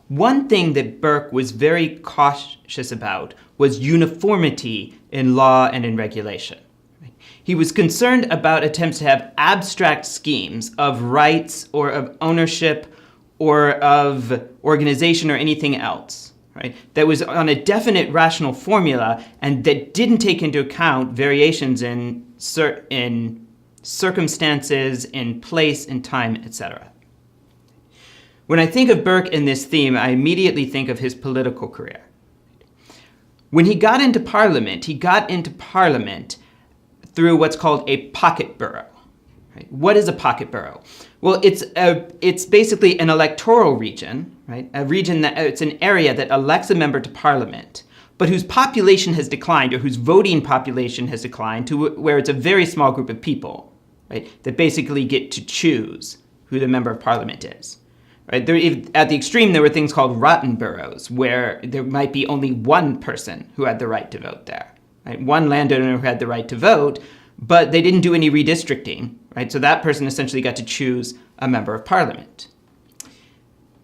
one thing that Burke was very cautious about was uniformity in law and in regulation. He was concerned about attempts to have abstract schemes of rights or of ownership or of organization or anything else, right, that was on a definite rational formula and that didn't take into account variations in circumstances, in place, in time, etc. When I think of Burke in this theme, I immediately think of his political career. When he got into Parliament through what's called a pocket borough. Right? What is a pocket borough? Well, it's basically an electoral region, right? A region that it's an area that elects a member to Parliament, but whose population has declined, or whose voting population has declined to where it's a very small group of people, right, that basically get to choose who the member of Parliament is. Right? At the extreme, there were things called rotten boroughs, where there might be only one person who had the right to vote there. Right? One landowner who had the right to vote, but they didn't do any redistricting. Right? So that person essentially got to choose a member of Parliament.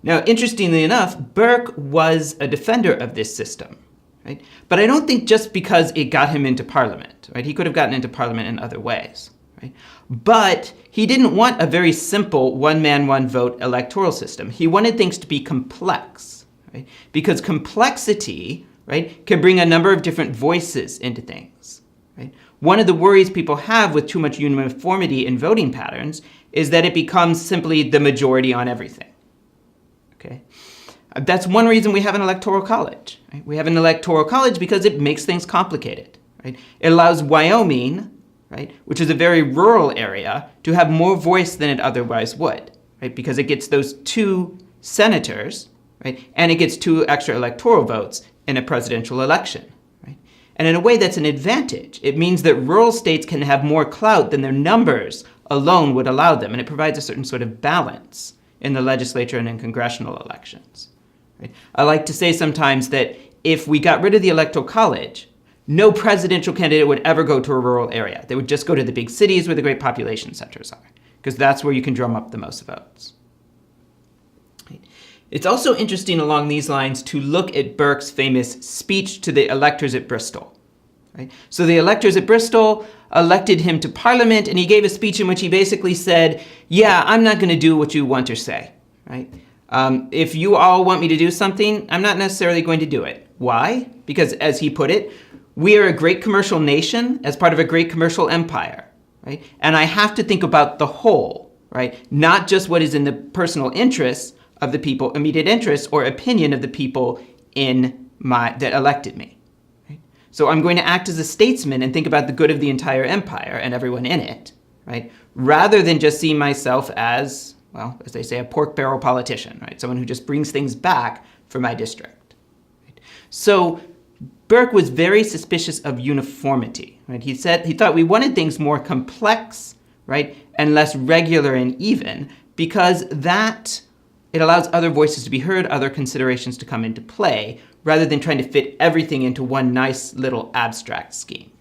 Now, interestingly enough, Burke was a defender of this system. Right? But I don't think just because it got him into Parliament. Right? He could have gotten into Parliament in other ways. Right? But he didn't want a very simple one-man, one-vote electoral system. He wanted things to be complex, right? Because complexity, right, can bring a number of different voices into things. Right? One of the worries people have with too much uniformity in voting patterns is that it becomes simply the majority on everything. Okay? That's one reason we have an electoral college. Right? We have an electoral college because it makes things complicated. Right? It allows Wyoming, right, which is a very rural area, to have more voice than it otherwise would, right, because it gets those 2 senators, right, and it gets 2 extra electoral votes in a presidential election. Right? And in a way, that's an advantage. It means that rural states can have more clout than their numbers alone would allow them, and it provides a certain sort of balance in the legislature and in congressional elections. Right? I like to say sometimes that if we got rid of the electoral college, no presidential candidate would ever go to a rural area. They would just go to the big cities where the great population centers are, because that's where you can drum up the most votes. Right? It's also interesting along these lines to look at Burke's famous speech to the electors at Bristol. Right? So the electors at Bristol elected him to Parliament, and he gave a speech in which he basically said, yeah, I'm not going to do what you want to say. Right? If you all want me to do something, I'm not necessarily going to do it. Why? Because, as he put it, we are a great commercial nation as part of a great commercial empire, right? And I have to think about the whole, right? Not just what is in the personal interests of the people, immediate interests or opinion of the people that elected me. Right? So I'm going to act as a statesman and think about the good of the entire empire and everyone in it, right? Rather than just see myself as, well, as they say, a pork barrel politician, right? Someone who just brings things back for my district. Right? So Burke was very suspicious of uniformity. Right? He thought we wanted things more complex, right, and less regular and even, because that it allows other voices to be heard, other considerations to come into play, rather than trying to fit everything into one nice little abstract scheme.